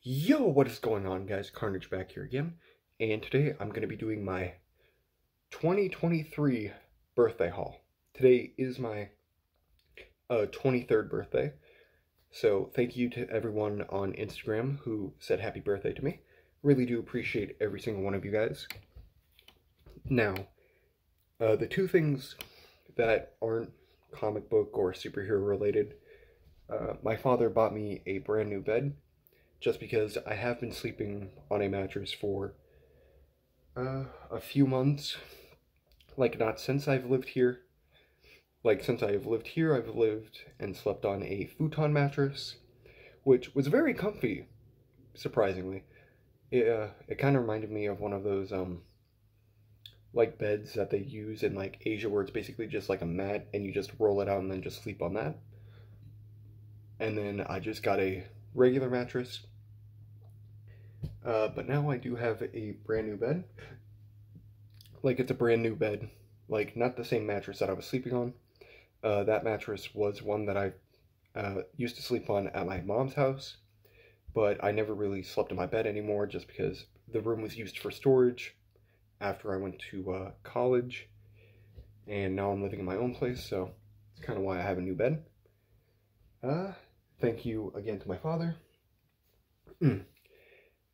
Yo, what is going on, guys? Carnage back here again, and today I'm going to be doing my 2023 birthday haul. Today is my 23rd birthday, so thank you to everyone on Instagram who said happy birthday to me. Really do appreciate every single one of you guys. Now, the two things that aren't comic book or superhero related, my father bought me a brand new bed, just because I have been sleeping on a mattress for a few months. Like, not since I've lived here. Like, since I've lived here, I've lived and slept on a futon mattress, which was very comfy, surprisingly. It kind of reminded me of one of those, like, beds that they use in, like, Asia, where it's basically just like a mat, and you just roll it out and then just sleep on that. And then I just got a regular mattress. But now I do have a brand new bed. Like, it's a brand new bed. Like, not the same mattress that I was sleeping on. That mattress was one that I used to sleep on at my mom's house. But I never really slept in my bed anymore just because the room was used for storage after I went to college. And now I'm living in my own place, so it's kind of why I have a new bed. Thank you again to my father.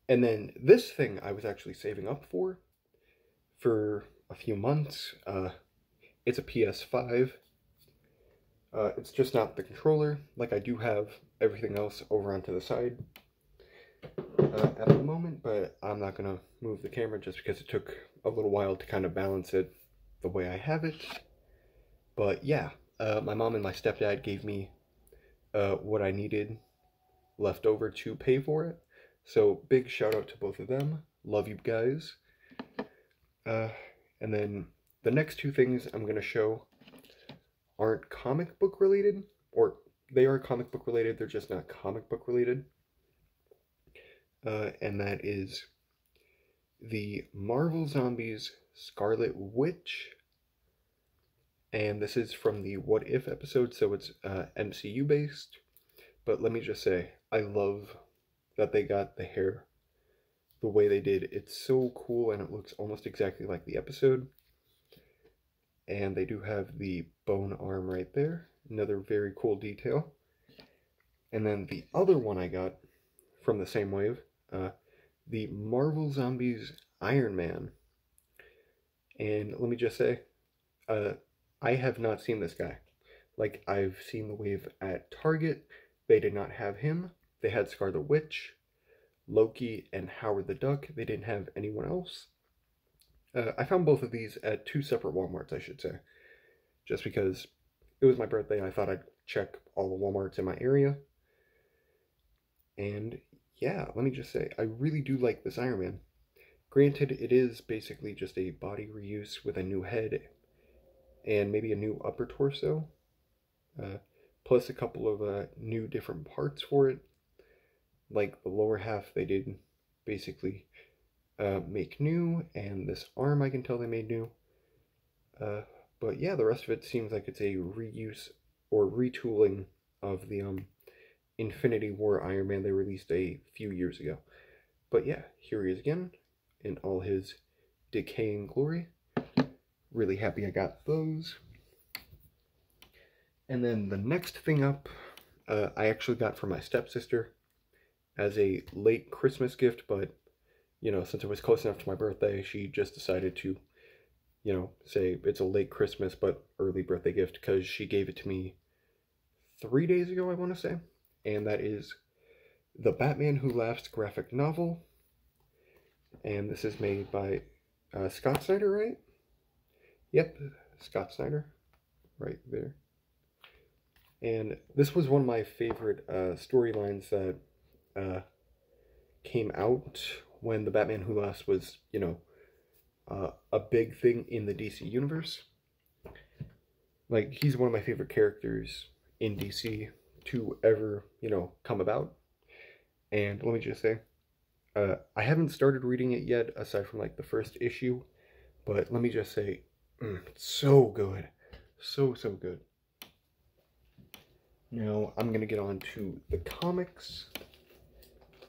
And then this thing I was actually saving up for a few months. It's a PS5. It's just not the controller. Like, I do have everything else over onto the side at the moment, but I'm not going to move the camera just because it took a little while to kind of balance it the way I have it. But yeah, my mom and my stepdad gave me what I needed left over to pay for it. So big shout out to both of them. Love you guys. And then the next two things I'm going to show aren't comic book related, or they are comic book related, they're just not comic book related. And that is the Marvel Zombies Scarlet Witch. And this is from the What If episode, so it's MCU based. But let me just say, I love that they got the hair the way they did. It's so cool, and it looks almost exactly like the episode. And they do have the bone arm right there. Another very cool detail. And then the other one I got from the same wave, the Marvel Zombies Iron Man. And let me just say, I have not seen this guy. Like, I've seen the wave at Target. They did not have him. They had Scarlet Witch, Loki, and Howard the Duck. They didn't have anyone else. I found both of these at two separate Walmarts, I should say. Just because it was my birthday, I thought I'd check all the Walmarts in my area. And yeah, let me just say, I really do like this Iron Man. Granted, it is basically just a body reuse with a new head and maybe a new upper torso. Plus a couple of new different parts for it. Like the lower half they did basically make new, and this arm I can tell they made new. But yeah, the rest of it seems like it's a reuse or retooling of the Infinity War Iron Man they released a few years ago. But yeah, here he is again in all his decaying glory. Really happy I got those. And then the next thing up, I actually got from my stepsister as a late Christmas gift, but, you know, since it was close enough to my birthday, she just decided to, you know, say it's a late Christmas but early birthday gift, because she gave it to me 3 days ago, I want to say. And that is the Batman Who Laughs graphic novel. And this is made by Scott Snyder, right? Yep, Scott Snyder, right there. And this was one of my favorite storylines that came out when the Batman Who Laughs was, you know, a big thing in the DC universe. Like, he's one of my favorite characters in DC to ever, you know, come about. And let me just say, I haven't started reading it yet, aside from, like, the first issue. But let me just say, it's so good. So good. Now, I'm going to get on to the comics.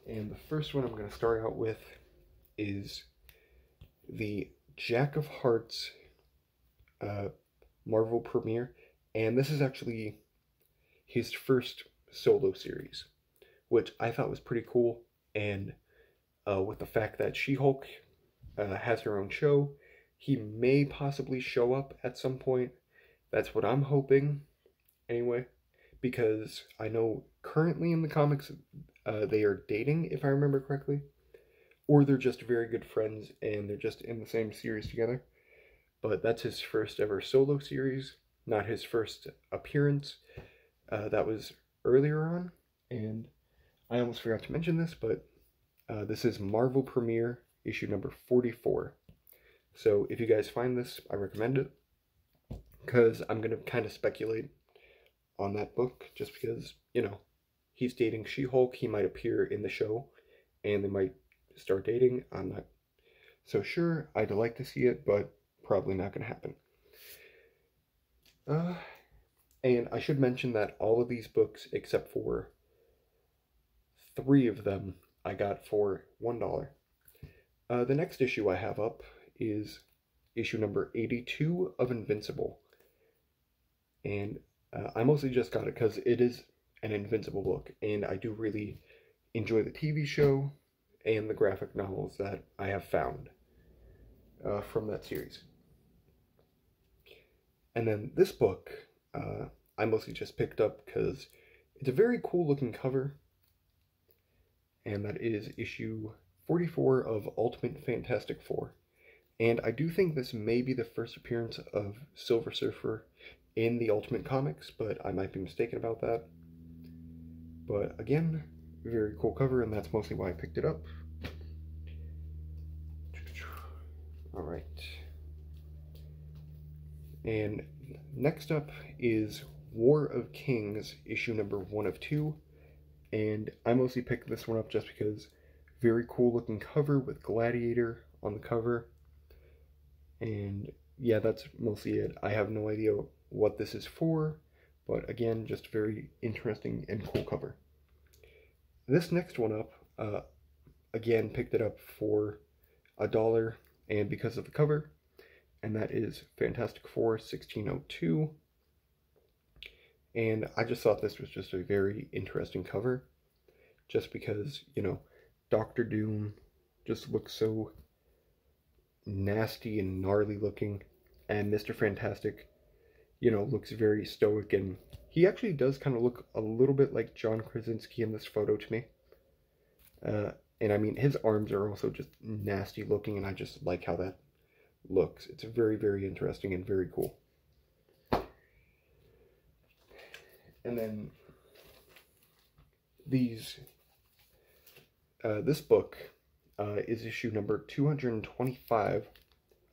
And the first one I'm going to start out with is the Jack of Hearts Marvel premiere. And this is actually his first solo series, which I thought was pretty cool. And with the fact that She-Hulk has her own show, he may possibly show up at some point. That's what I'm hoping, anyway, because I know currently in the comics they are dating, if I remember correctly, or they're just very good friends and they're just in the same series together. But that's his first ever solo series, not his first appearance. That was earlier on, and I almost forgot to mention this, but this is Marvel Premiere issue number 44. So if you guys find this, I recommend it, because I'm going to kind of speculate on that book, just because, you know, he's dating She-Hulk, he might appear in the show, and they might start dating. I'm not so sure. I'd like to see it, but probably not going to happen. And I should mention that all of these books, except for 3 of them, I got for $1. The next issue I have up is issue number 82 of Invincible. And I mostly just got it because it is an Invincible book, and I do really enjoy the TV show and the graphic novels that I have found from that series. And then this book, I mostly just picked up because it's a very cool looking cover, and that is issue 44 of Ultimate Fantastic Four. And I do think this may be the first appearance of Silver Surfer in the Ultimate Comics, but I might be mistaken about that. But again, very cool cover, and that's mostly why I picked it up. Alright. And next up is War of Kings, issue number 1 of 2. And I mostly picked this one up just because very cool looking cover with Gladiator on the cover. And yeah, that's mostly it. I have no idea what this is for, but again, just very interesting and cool cover. This next one up, again, picked it up for $1, and because of the cover, and that is Fantastic Four 1602. And I just thought this was just a very interesting cover, just because, you know, Doctor Doom just looks so nasty and gnarly looking, and Mr. Fantastic, you know, looks very stoic, and he actually does kind of look a little bit like John Krasinski in this photo to me. And I mean, his arms are also just nasty looking, and I just like how that looks. It's very, very interesting and very cool. And then this book is issue number 225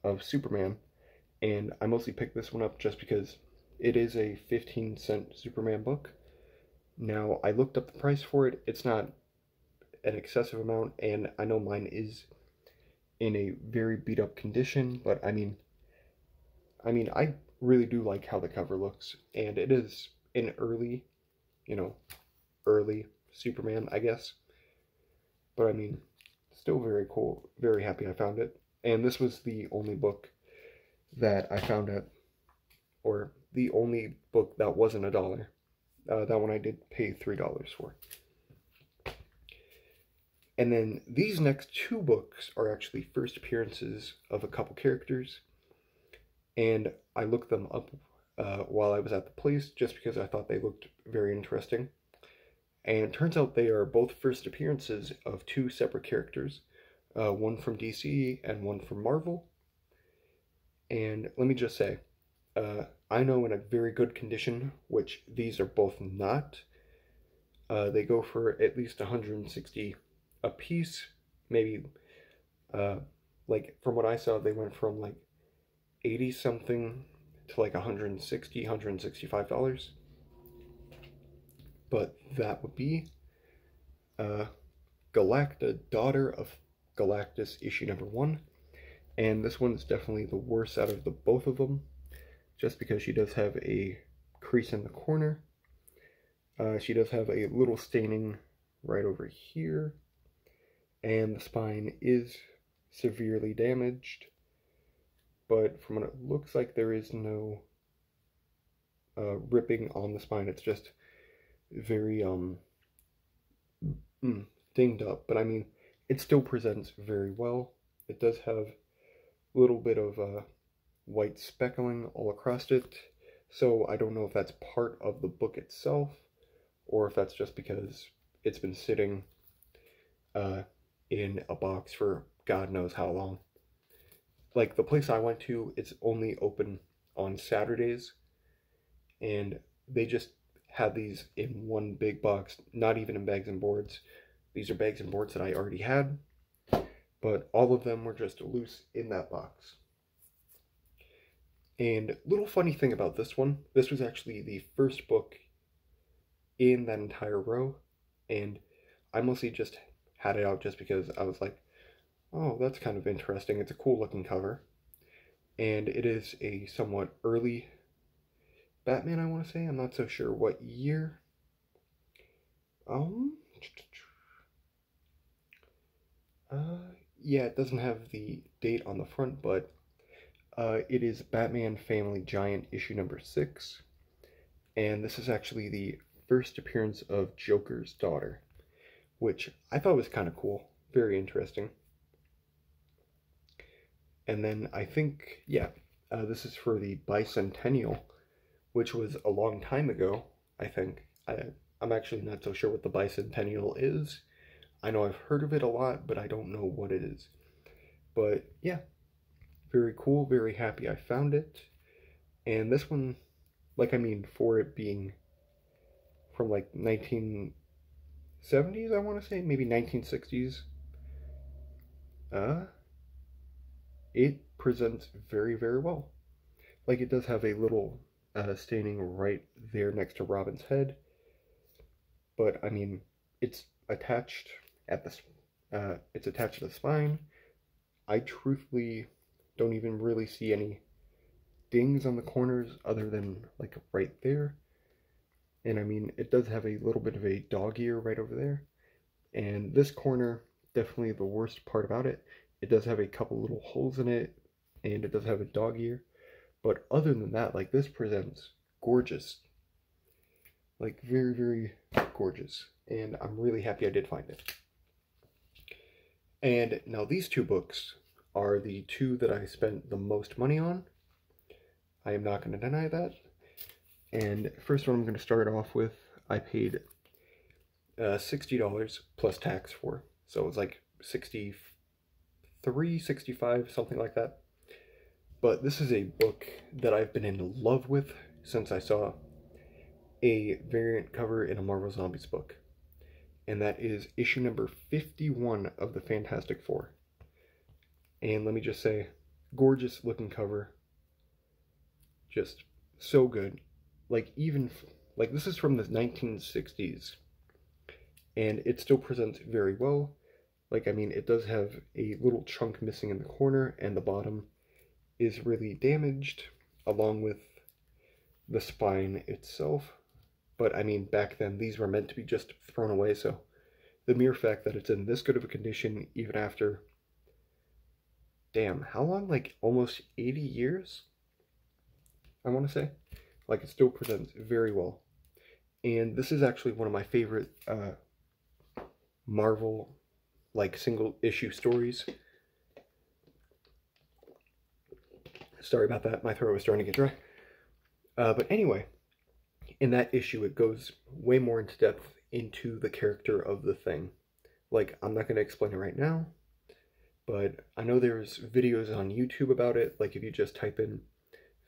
of Superman, and I mostly picked this one up just because it is a 15-cent Superman book. Now, I looked up the price for it. It's not an excessive amount, and I know mine is in a very beat up condition, but I mean I really do like how the cover looks, and it is an early Superman, I guess, but I mean, still very cool. Very happy I found it. And this was the only book that I found at, or the only book that wasn't $1. That one I did pay $3 for. And then these next 2 books are actually first appearances of a couple characters, and I looked them up while I was at the place just because I thought they looked very interesting. And it turns out they are both first appearances of 2 separate characters, one from DC and one from Marvel. And let me just say, I know in a very good condition, which these are both not, they go for at least $160 a piece, maybe, like, from what I saw, they went from, like, 80 something to, like, $160, $165. But that would be, Galacta, Daughter of Galactus, issue number 1, and this one is definitely the worst out of the both of them, just because she does have a crease in the corner. She does have a little staining right over here. and the spine is severely damaged, but from what it looks like, there is no ripping on the spine. It's just very dinged up, but I mean, it still presents very well. It does have a little bit of white speckling all across it, so I don't know if that's part of the book itself, or if that's just because it's been sitting in a box for God knows how long. Like, the place I went to, it's only open on Saturdays, and they just had these in one big box, not even in bags and boards. These are bags and boards that I already had, but all of them were just loose in that box. And little funny thing about this one, this was actually the first book in that entire row, and I mostly just had it out just because I was like, oh, that's kind of interesting. It's a cool looking cover. And it is a somewhat early Batman, I want to say. I'm not so sure what year. Yeah, it doesn't have the date on the front, but it is Batman Family Giant issue number 6. And this is actually the first appearance of Joker's daughter, which I thought was kind of cool. Very interesting. And then I think, yeah, this is for the bicentennial, which was a long time ago, I think. I'm actually not so sure what the bicentennial is. I know I've heard of it a lot, but I don't know what it is. But yeah, very cool, very happy I found it. And this one, like, I mean, for it being from like 1970s, I want to say, maybe 1960s, it presents very, very well. Like, it does have a little staining right there next to Robin's head, but I mean, it's attached at the it's attached to the spine. I truthfully don't even really see any dings on the corners other than like right there. And I mean, it does have a little bit of a dog ear right over there. And this corner, definitely the worst part about it. It does have a couple little holes in it, and it does have a dog ear. But other than that, like, this presents gorgeous. Like, very, very gorgeous. And I'm really happy I did find it. And now these two books are the two that I spent the most money on. I am not going to deny that. And first one I'm going to start off with, I paid $60 plus tax for. So it was like 63, 65, something like that. But this is a book that I've been in love with since I saw a variant cover in a Marvel Zombies book. And that is issue number 51 of the Fantastic Four. And let me just say, gorgeous looking cover. Just so good. Like, even, like, this is from the 1960s. And it still presents very well. Like, I mean, it does have a little chunk missing in the corner, and the bottom is really damaged, along with the spine itself. But I mean, back then, these were meant to be just thrown away, so the mere fact that it's in this good of a condition, even after, damn, how long? Like, almost 80 years? I want to say. Like, it still presents very well. And this is actually one of my favorite Marvel, like, single-issue stories. Sorry about that, my throat was starting to get dry. But anyway, in that issue, it goes way more into depth into the character of the Thing. Like, I'm not going to explain it right now, but I know there's videos on YouTube about it. Like, if you just type in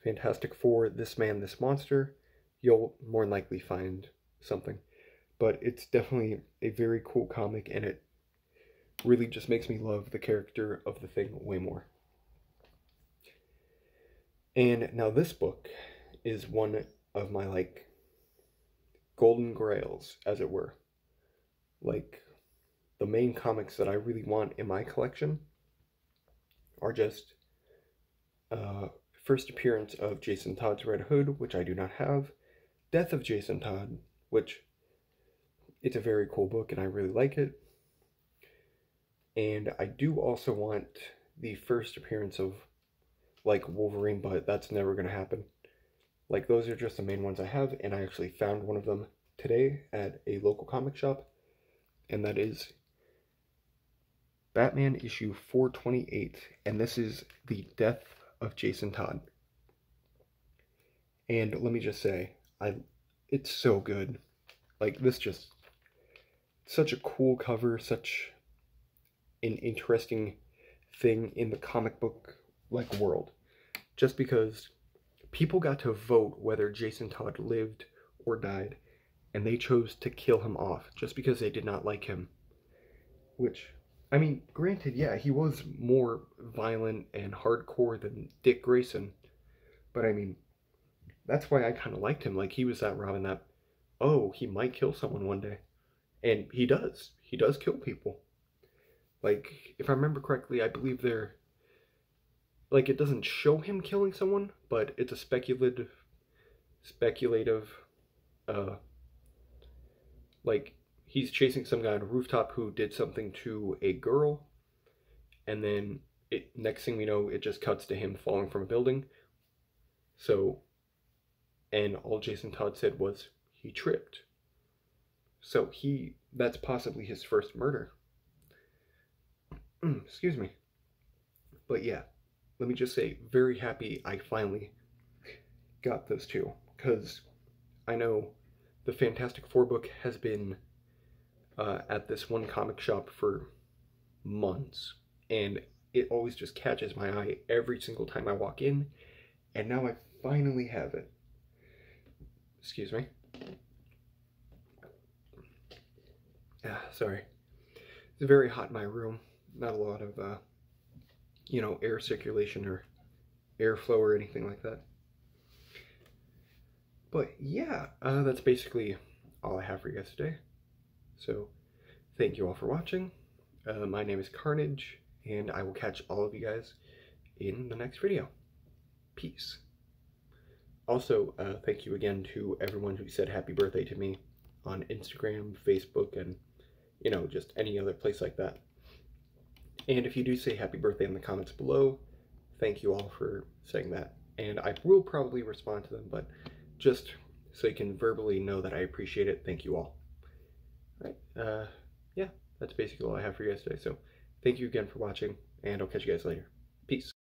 Fantastic Four, this man, this monster, you'll more than likely find something. But it's definitely a very cool comic, and it really just makes me love the character of the Thing way more. And now this book is one of my, like, golden grails, as it were. Like, the main comics that I really want in my collection are just first appearance of Jason Todd's Red Hood, which I do not have, Death of Jason Todd, which it's a very cool book and I really like it, And I do also want the first appearance of, like, Wolverine, but that's never going to happen. Like, those are just the main ones I have, and I actually found one of them today at a local comic shop, and that is Batman issue 428, and this is the death of Jason Todd. And let me just say, it's so good. Like, this just, such a cool cover, such an interesting thing in the comic book, like, world. Just because people got to vote whether Jason Todd lived or died, and they chose to kill him off just because they did not like him. Which, I mean, granted, yeah, he was more violent and hardcore than Dick Grayson, but I mean, that's why I kind of liked him. Like, he was that Robin that, oh, he might kill someone one day. And he does. He does kill people. Like, if I remember correctly, I believe they're, like, it doesn't show him killing someone, but it's a speculative, like, he's chasing some guy on a rooftop who did something to a girl, and then next thing we know, it just cuts to him falling from a building. So, and all Jason Todd said was he tripped. So that's possibly his first murder. Excuse me. But yeah, let me just say, very happy I finally got those two, because I know the Fantastic Four book has been at this one comic shop for months, and it always just catches my eye every single time I walk in, and now I finally have it. Excuse me. Sorry. It's very hot in my room. Not a lot of, air circulation or airflow or anything like that. But yeah, that's basically all I have for you guys today. So, thank you all for watching. My name is Carnage, and I will catch all of you guys in the next video. Peace. Also, thank you again to everyone who said happy birthday to me on Instagram, Facebook, and, just any other place like that. And if you do say happy birthday in the comments below, thank you all for saying that. And I will probably respond to them, but just so you can verbally know that I appreciate it, thank you all. All right, yeah, that's basically all I have for you guys today. So thank you again for watching, and I'll catch you guys later. Peace.